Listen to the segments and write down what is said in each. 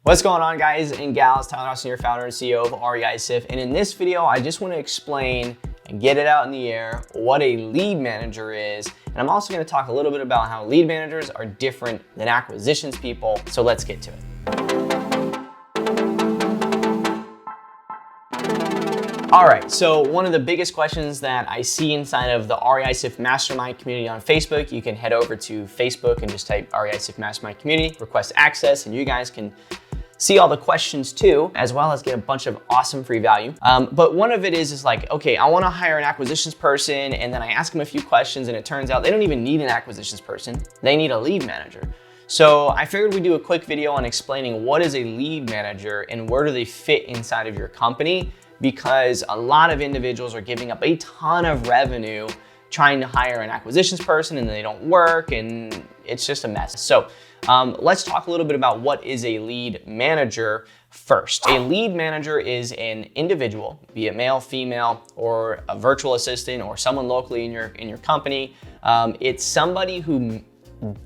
What's going on, guys and gals? Tyler Austin, your founder and CEO of REISift. And in this video, I just want to explain and get it out in the air what a lead manager is. And I'm also going to talk a little bit about how lead managers are different than acquisitions people. So let's get to it. All right, so one of the biggest questions that I see inside of the REISift Mastermind community on Facebook, you can head over to Facebook and just type REISift Mastermind community, request access, and you guys can see all the questions too, as well as get a bunch of awesome free value. But one of it is like, okay, I wanna hire an acquisitions person, and then I ask them a few questions and it turns out they don't even need an acquisitions person, they need a lead manager. So I figured we'd do a quick video on explaining what is a lead manager and where do they fit inside of your company, because a lot of individuals are giving up a ton of revenue trying to hire an acquisitions person and they don't work and it's just a mess. So let's talk a little bit about what is a lead manager first. A lead manager is an individual, be it male, female, or a virtual assistant or someone locally in your company. It's somebody who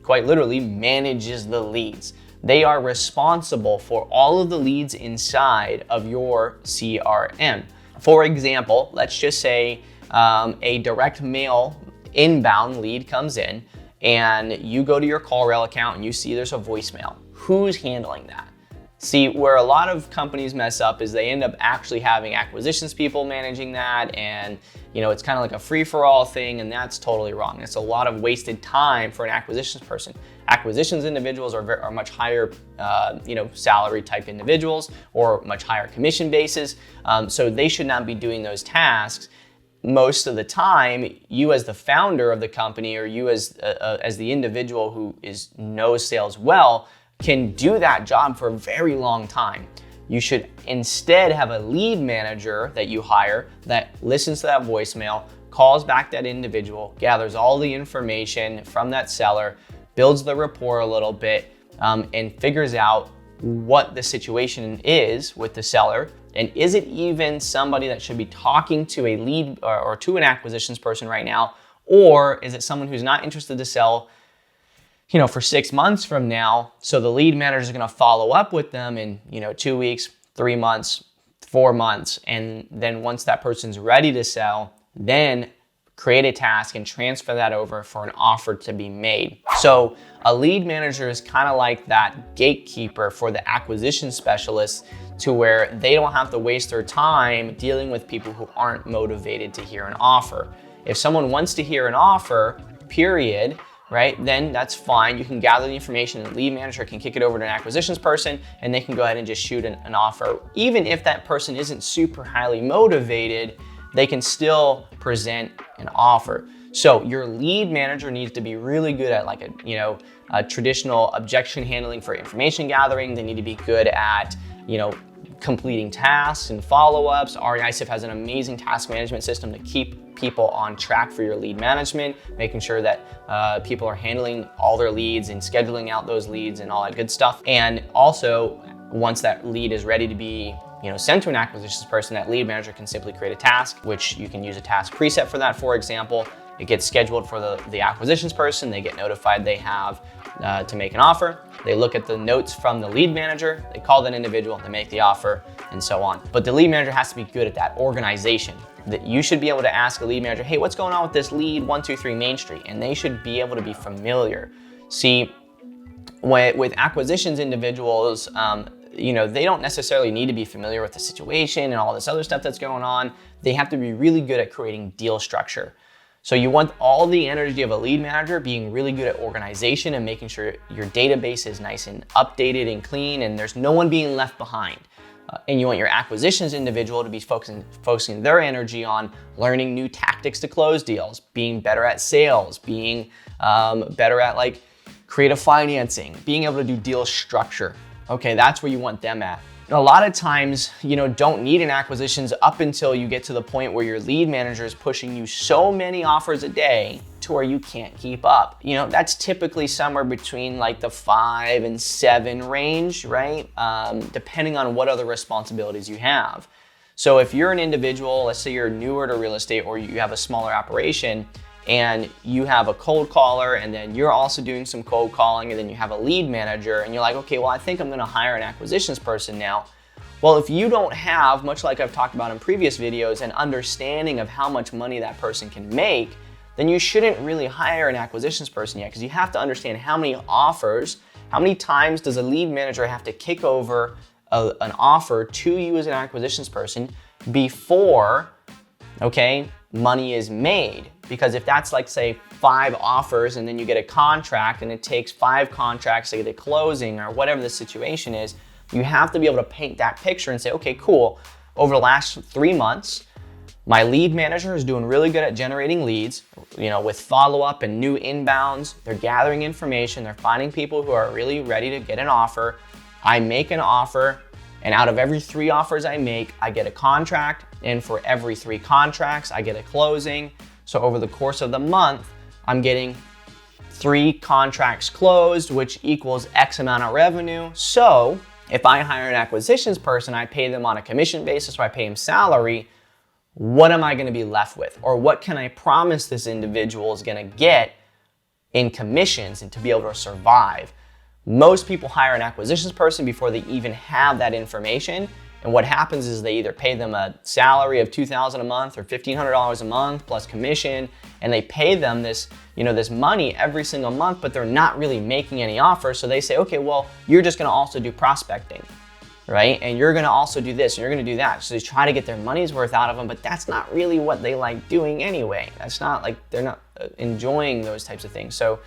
quite literally manages the leads. They are responsible for all of the leads inside of your CRM. For example, let's just say a direct mail inbound lead comes in and you go to your CallRail account and you see there's a voicemail. Who's handling that? See, where a lot of companies mess up is they end up actually having acquisitions people managing that, and it's kind of like a free-for-all thing, and that's totally wrong. It's a lot of wasted time for an acquisitions person. Acquisitions individuals are much higher salary type individuals or much higher commission bases, so they should not be doing those tasks. Most of the time, you as the founder of the company or you as the individual who knows sales well can do that job for a very long time. You should instead have a lead manager that you hire that listens to that voicemail, calls back that individual, gathers all the information from that seller, builds the rapport a little bit, and figures out what the situation is with the seller. And is it even somebody that should be talking to a lead or to an acquisitions person right now? Or is it someone who's not interested to sell for 6 months from now? So the lead manager is going to follow up with them in 2 weeks, 3 months, 4 months. And then once that person's ready to sell, then create a task and transfer that over for an offer to be made. So a lead manager is kind of like that gatekeeper for the acquisition specialists, to where they don't have to waste their time dealing with people who aren't motivated to hear an offer. If someone wants to hear an offer, period, right, then that's fine. You can gather the information and the lead manager can kick it over to an acquisitions person and they can go ahead and just shoot an offer. Even if that person isn't super highly motivated, they can still present an offer. So your lead manager needs to be really good at like a traditional objection handling for information gathering. They need to be good at completing tasks and follow-ups. REISift has an amazing task management system to keep people on track for your lead management, making sure that people are handling all their leads and scheduling out those leads and all that good stuff. And also, once that lead is ready to be sent to an acquisitions person, that lead manager can simply create a task, which you can use a task preset for that. For example, it gets scheduled for the acquisitions person. They get notified they have to make an offer. They look at the notes from the lead manager, they call that individual, they make the offer, and so on. But the lead manager has to be good at that organization. That you should be able to ask a lead manager, hey, what's going on with this lead 123 Main Street? And they should be able to be familiar. See, with acquisitions individuals, they don't necessarily need to be familiar with the situation and all this other stuff that's going on. They have to be really good at creating deal structure. So you want all the energy of a lead manager being really good at organization and making sure your database is nice and updated and clean and there's no one being left behind. And you want your acquisitions individual to be focusing their energy on learning new tactics to close deals, being better at sales, being better at creative financing, being able to do deal structure. Okay, that's where you want them at. And a lot of times, don't need an acquisitions up until you get to the point where your lead manager is pushing you so many offers a day to where you can't keep up. That's typically somewhere between like the 5 and 7 range, right? Depending on what other responsibilities you have. So if you're an individual, let's say you're newer to real estate or you have a smaller operation, and you have a cold caller, and then you're also doing some cold calling, and then you have a lead manager, and you're like, okay, well, I think I'm gonna hire an acquisitions person now. Well, if you don't have, much like I've talked about in previous videos, an understanding of how much money that person can make, then you shouldn't really hire an acquisitions person yet, because you have to understand how many offers, how many times does a lead manager have to kick over an offer to you as an acquisitions person before, okay, money is made. Because if that's like, say, 5 offers and then you get a contract and it takes 5 contracts to get a closing or whatever the situation is, you have to be able to paint that picture and say, okay, cool, over the last 3 months, my lead manager is doing really good at generating leads, with follow-up and new inbounds. They're gathering information, they're finding people who are really ready to get an offer. I make an offer, and out of every 3 offers I make, I get a contract, and for every 3 contracts, I get a closing. So over the course of the month, I'm getting 3 contracts closed, which equals X amount of revenue. So if I hire an acquisitions person, I pay them on a commission basis, or I pay them salary, what am I gonna be left with? Or what can I promise this individual is gonna get in commissions and to be able to survive? Most people hire an acquisitions person before they even have that information. And what happens is they either pay them a salary of $2,000 a month or $1,500 a month plus commission, and they pay them this, this money every single month, but they're not really making any offers. So they say, okay, well, you're just gonna also do prospecting, right? And you're gonna also do this, and you're gonna do that. So they try to get their money's worth out of them, but that's not really what they like doing anyway. That's not like, they're not enjoying those types of things. So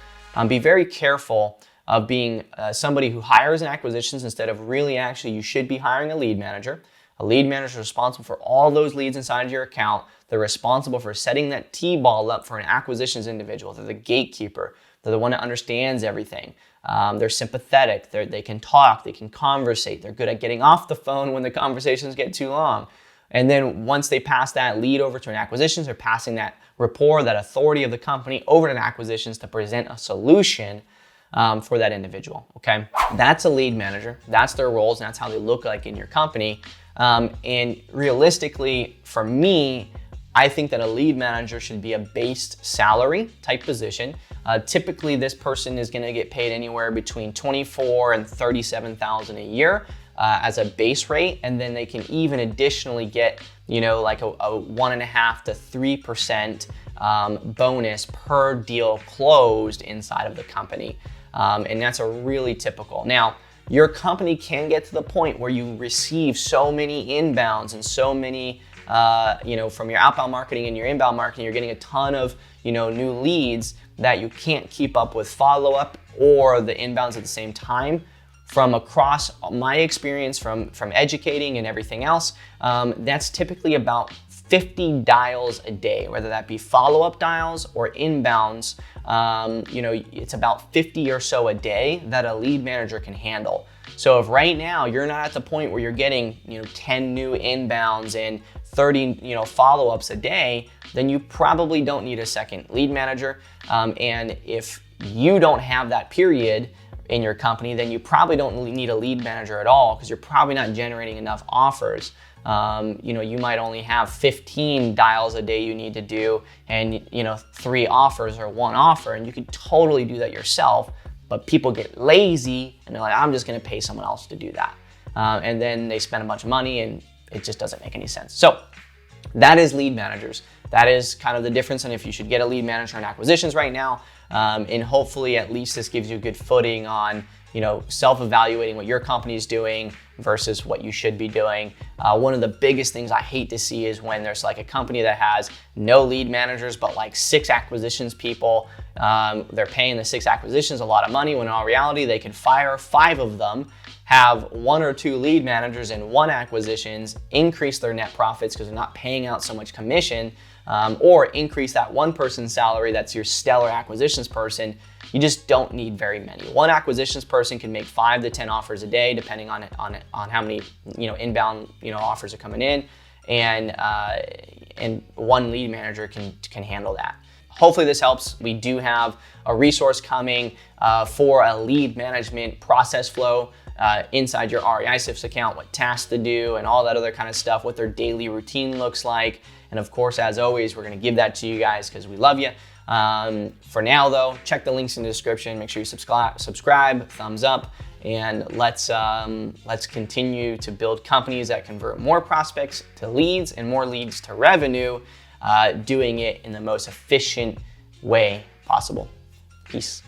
be very careful of being somebody who hires an acquisitions instead of really actually, you should be hiring a lead manager. A lead manager is responsible for all those leads inside of your account. They're responsible for setting that T-ball up for an acquisitions individual. They're the gatekeeper. They're the one that understands everything. They're sympathetic. They can talk. They can conversate. They're good at getting off the phone when the conversations get too long. And then once they pass that lead over to an acquisitions, they're passing that rapport, that authority of the company over to an acquisitions to present a solution for that individual, okay? That's a lead manager. That's their roles, and that's how they look like in your company. And realistically, for me, I think that a lead manager should be a based salary type position. Typically, this person is gonna get paid anywhere between $24,000 and $37,000 a year as a base rate, and then they can even additionally get, like a 1.5% to 3% bonus per deal closed inside of the company. And that's a really typical. Now, your company can get to the point where you receive so many inbounds and so many, from your outbound marketing and your inbound marketing, you're getting a ton of, new leads that you can't keep up with follow-up or the inbounds at the same time. From across my experience from educating and everything else, that's typically about 50 dials a day, whether that be follow-up dials or inbounds. It's about 50 or so a day that a lead manager can handle. So if right now you're not at the point where you're getting 10 new inbounds and 30 follow-ups a day, then you probably don't need a second lead manager. And if you don't have that period in your company, then you probably don't need a lead manager at all, because you're probably not generating enough offers. You might only have 15 dials a day you need to do, and 3 offers or 1 offer, and you could totally do that yourself. But people get lazy and they're like, I'm just gonna pay someone else to do that. And then they spend a bunch of money and it just doesn't make any sense. So that is lead managers. That is kind of the difference on if you should get a lead manager in acquisitions right now. And hopefully at least this gives you a good footing on self-evaluating what your company is doing versus what you should be doing. One of the biggest things I hate to see is when there's like a company that has no lead managers, but like 6 acquisitions people. They're paying the 6 acquisitions a lot of money, when in all reality, they can fire 5 of them, have 1 or 2 lead managers and 1 acquisitions, increase their net profits because they're not paying out so much commission, or increase that one person's salary that's your stellar acquisitions person. You just don't need very many. One acquisitions person can make 5 to 10 offers a day, depending on how many inbound offers are coming in, and one lead manager can handle that. Hopefully this helps. We do have a resource coming for a lead management process flow inside your REISift account, what tasks to do and all that other kind of stuff, what their daily routine looks like. And of course, as always, we're gonna give that to you guys because we love you. For now though, check the links in the description. Make sure you subscribe, thumbs up, and let's continue to build companies that convert more prospects to leads and more leads to revenue, doing it in the most efficient way possible. Peace.